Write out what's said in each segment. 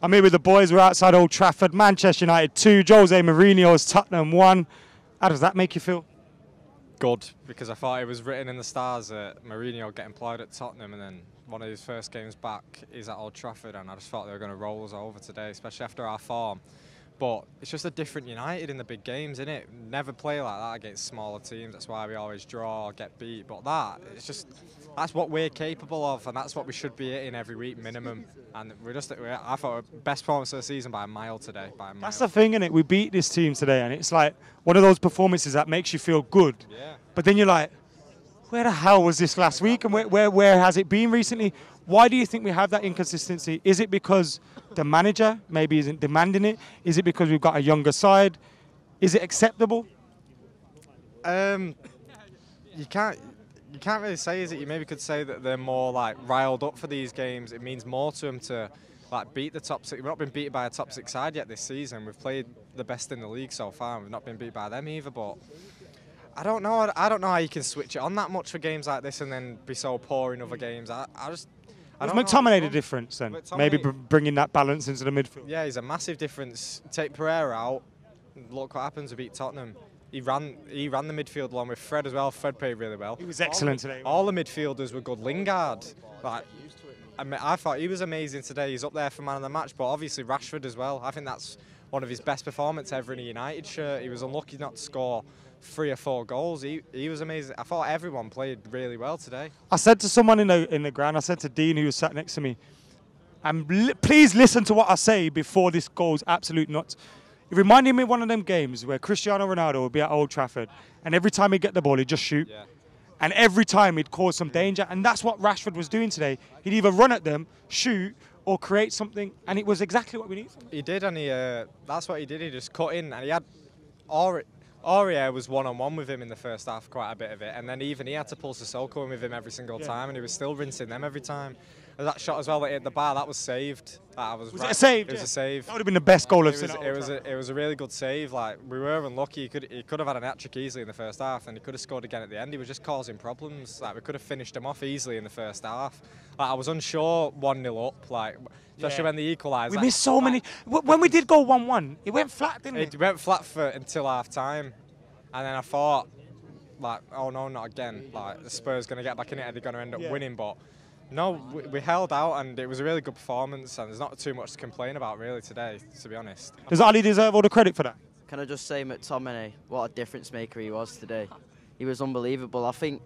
I'm here with the boys. We're outside Old Trafford. Manchester United 2, Jose Mourinho's Tottenham 1. How does that make you feel? Good, because I thought it was written in the stars that Mourinho get employed at Tottenham, and then one of his first games back is at Old Trafford, and I just thought they were going to roll us over today, especially after our form. But it's just a different United in the big games, isn't it? Never play like that against smaller teams. That's why we always draw or get beat. But that's what we're capable of, and that's what we should be hitting every week minimum. And I thought best performance of the season by a mile today. That's the thing, innit? We beat this team today, and it's like one of those performances that makes you feel good. Yeah. But then you're like, where the hell was this last week, and where has it been recently? Why do you think we have that inconsistency? Is it because the manager maybe isn't demanding it? Is it because we've got a younger side? Is it acceptable? You can't really say, is it? You maybe could say that they're more like riled up for these games. It means more to them to like beat the top six. We've not been beaten by a top six side yet this season. We've played the best in the league so far. We've not been beat by them either, but I don't know how you can switch it on that much for games like this and then be so poor in other games. Was McTominay the difference then? Maybe bringing that balance into the midfield? Yeah, he's a massive difference. Take Pereira out, look what happens. We beat Tottenham. He ran the midfield along with Fred as well. Fred played really well. He was excellent today. All the midfielders were good. Lingard, I thought he was amazing today. He's up there for man of the match, but obviously Rashford as well. I think that's one of his best performances ever in a United shirt. He was unlucky not to score 3 or 4 goals. He was amazing. I thought everyone played really well today. I said to someone in the ground, I said to Dean, who was sat next to me, and please listen to what I say before this goes absolute nuts. It reminded me of one of them games where Cristiano Ronaldo would be at Old Trafford, and every time he'd get the ball, he'd just shoot. Yeah. And every time he'd cause some danger, and that's what Rashford was doing today. He'd either run at them, shoot, or create something, and it was exactly what we needed. He did, and that's what he did. He just cut in, and he had Aurier was one-on-one with him in the first half, quite a bit of it, and then even he had to pull Sissoko in with him every single time, and he was still rinsing them every time. And that shot as well that hit the bar, that was saved. Was it a save? It was a save. That would have been the best goal I've seen. It was a really good save. Like, we were unlucky. He could have had an hat-trick easily in the first half, and he could have scored again at the end. He was just causing problems. Like, we could have finished him off easily in the first half. Like, I was unsure 1-0 up. Like, especially when they equalised. We missed so many. When we did go 1-1, it went flat, didn't it? It went flat until half-time. And then I thought, like, oh no, not again. Like, the Spurs going to get back in it, and they're going to end up winning. But no, we held out, and it was a really good performance, and there's not too much to complain about really today, to be honest. Does Ali deserve all the credit for that? Can I just say, McTominay, what a difference maker he was today. He was unbelievable. I think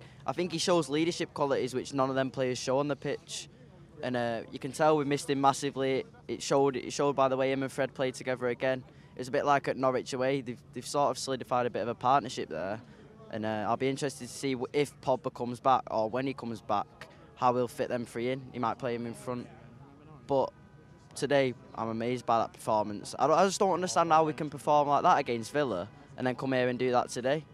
he shows leadership qualities which none of them players show on the pitch, and you can tell we missed him massively. It showed by the way him and Fred played together again. It's a bit like at Norwich away. They've sort of solidified a bit of a partnership there, and I'll be interested to see if Pogba comes back or when he comes back, how he'll fit them three in. He might play him in front, but today I'm amazed by that performance. I just don't understand how we can perform like that against Villa and then come here and do that today.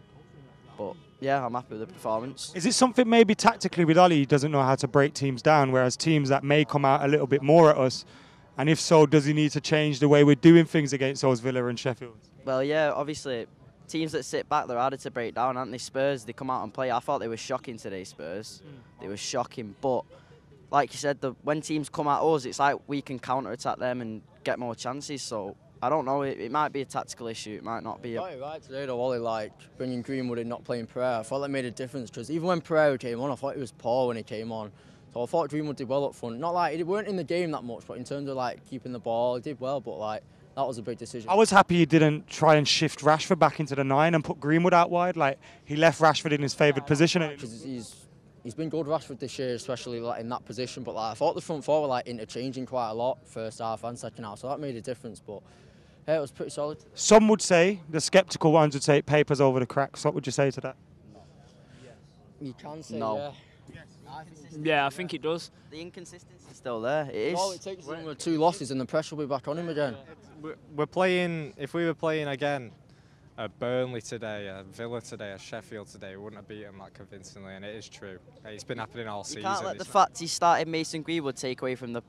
But yeah, I'm happy with the performance. Is it something maybe tactically with Ali, he doesn't know how to break teams down, whereas teams that may come out a little bit more at us? And if so, does he need to change the way we're doing things against those Villa and Sheffield? Well, yeah, obviously, teams that sit back, they're harder to break down, aren't they? Spurs, they come out and play. I thought they were shocking today, Spurs. They were shocking. But, like you said, when teams come at us, it's like we can counter-attack them and get more chances. So, I don't know, it might be a tactical issue. It might not be. You're right today, though, Ollie, like, bringing Greenwood and not playing Pereira. I thought that made a difference, because even when Pereira came on, I thought he was poor when he came on. So I thought Greenwood did well up front. Not like he weren't in the game that much, but in terms of like keeping the ball, he did well. But like that was a big decision. I was happy he didn't try and shift Rashford back into the 9 and put Greenwood out wide. Like he left Rashford in his favoured position. He's been good, Rashford, this year, especially like in that position. But like I thought the front four were like interchanging quite a lot, first half and second half, so that made a difference. But yeah, it was pretty solid. Some would say, the sceptical ones would say it papers over the cracks. What would you say to that? You can say no. Yeah. Yeah, I think it does. The inconsistency is still there. It is. All it takes is 1 or 2 losses and the pressure will be back on him again. We're playing, if we were playing again at Burnley today, a Villa today, a Sheffield today, we wouldn't have beaten that convincingly, and it is true. It's been happening all season. You can't let the fact he started Mason Greenwood take away from the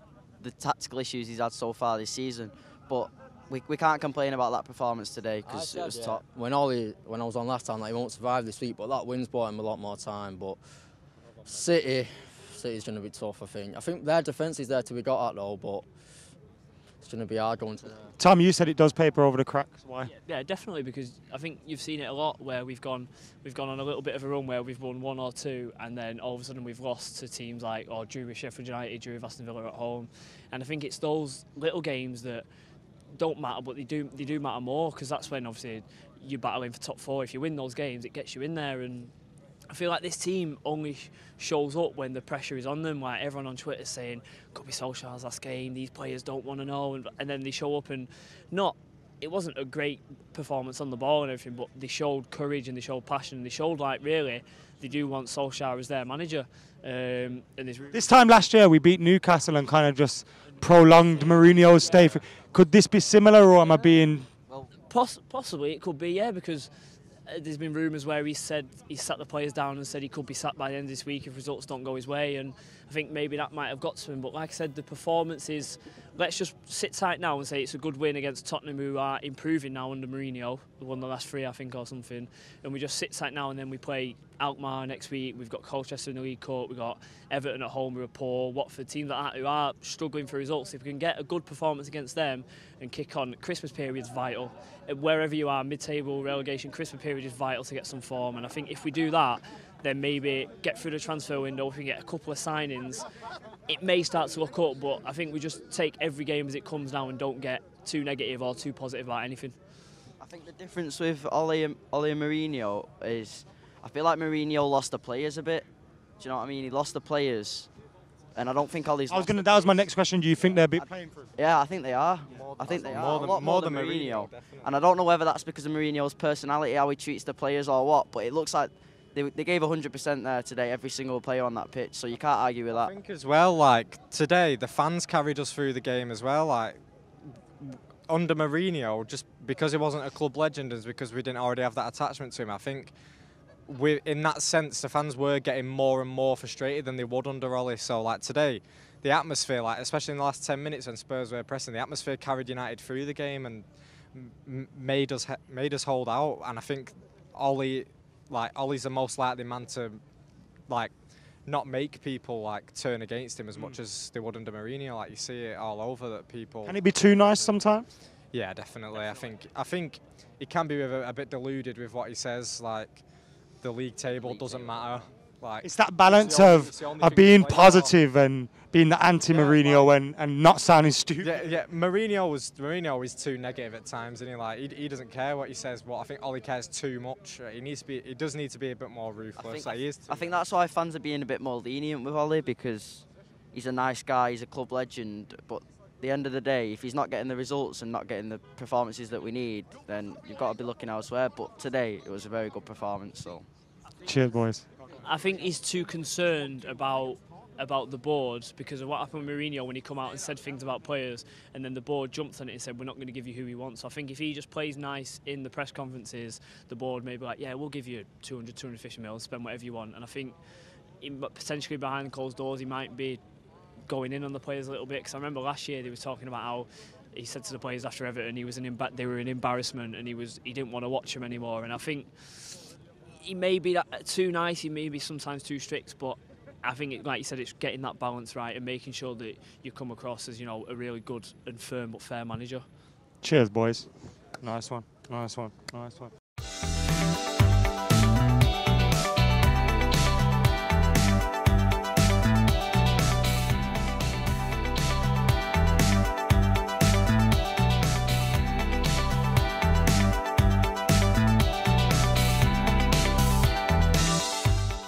tactical issues he's had so far this season. But we can't complain about that performance today because it was top. When I was on last time, like, he won't survive this week, but that win's bought him a lot more time. But City's going to be tough, I think. I think their defence is there to be got at, though, but it's going to be hard going to. Tom, you said it does paper over the cracks. Why? Yeah, definitely, because I think you've seen it a lot where we've gone on a little bit of a run where we've won 1 or 2, and then all of a sudden we've lost to teams like, or drew with Sheffield United, drew with Aston Villa at home, and I think it's those little games that don't matter, but they do matter more, because that's when obviously you're battling for top 4. If you win those games, it gets you in there, and I feel like this team only shows up when the pressure is on them. Like everyone on Twitter saying, could be Solskjaer's last game, these players don't want to know, and then they show up and it wasn't a great performance on the ball and everything, but they showed courage and they showed passion and they showed like really they do want Solskjaer as their manager. And this time last year we beat Newcastle and kind of just prolonged Mourinho's stay. Could this be similar, or am I being... Well, possibly it could be, yeah, because there's been rumours where he said he sat the players down and said he could be sacked by the end of this week if results don't go his way, and I think maybe that might have got to him. But like I said, the performances, let's just sit tight now and say it's a good win against Tottenham, who are improving now under Mourinho. They won the last 3, I think, or something, and we just sit tight now, and then we play Alkmaar next week. We've got Colchester in the League Cup, we've got Everton at home, Liverpool, Watford, teams like that who are struggling for results. If we can get a good performance against them and kick on, Christmas period is vital. Wherever you are, mid-table, relegation, Christmas period is vital to get some form, and I think if we do that, then maybe get through the transfer window, if we get a couple of signings, it may start to look up, but I think we just take every game as it comes now and don't get too negative or too positive about anything. I think the difference with Ole and Mourinho is, I feel like Mourinho lost the players a bit. Do you know what I mean? He lost the players, and I don't think Ole's. That was my next question. Do you think they're playing for him? Yeah, I think they are. I think they are. A lot more than Mourinho. And I don't know whether that's because of Mourinho's personality, how he treats the players, or what. But it looks like they gave 100% there today, every single player on that pitch. So you can't argue with that. I think as well, like today, the fans carried us through the game as well. Like under Mourinho, just because he wasn't a club legend, is because we didn't already have that attachment to him. I think in that sense, the fans were getting more and more frustrated than they would under Ole. So like today, the atmosphere, like especially in the last 10 minutes when Spurs were pressing, the atmosphere carried United through the game and made us hold out. And I think Ole's the most likely man to like not make people like turn against him as much as they would under Mourinho. Like you see it all over that people. Can he be too nice sometimes? Yeah, definitely. I think he can be a bit deluded with what he says. Like the league table doesn't matter. Like it's that balance of being positive and being the anti-Mourinho and not sounding stupid. Yeah. Mourinho is too negative at times, and he doesn't care what he says. But I think Ole cares too much. He does need to be a bit more ruthless. I think that's why fans are being a bit more lenient with Ole, because he's a nice guy, he's a club legend. But at the end of the day, if he's not getting the results and not getting the performances that we need, then you've got to be looking elsewhere. But today it was a very good performance. So, cheers, boys. I think he's too concerned about the board because of what happened with Mourinho when he come out and said things about players, and then the board jumped on it and said we're not going to give you who we want. So I think if he just plays nice in the press conferences, the board may be like, yeah, we'll give you 200, 250 mil, spend whatever you want. And I think potentially behind closed doors he might be going in on the players a little bit, because I remember last year they was talking about how he said to the players after Everton they were an embarrassment and he didn't want to watch them anymore. And I think he may be too nice, he may be sometimes too strict, but I think, like you said, it's getting that balance right and making sure that you come across as, a really good and firm but fair manager. Cheers, boys. Nice one.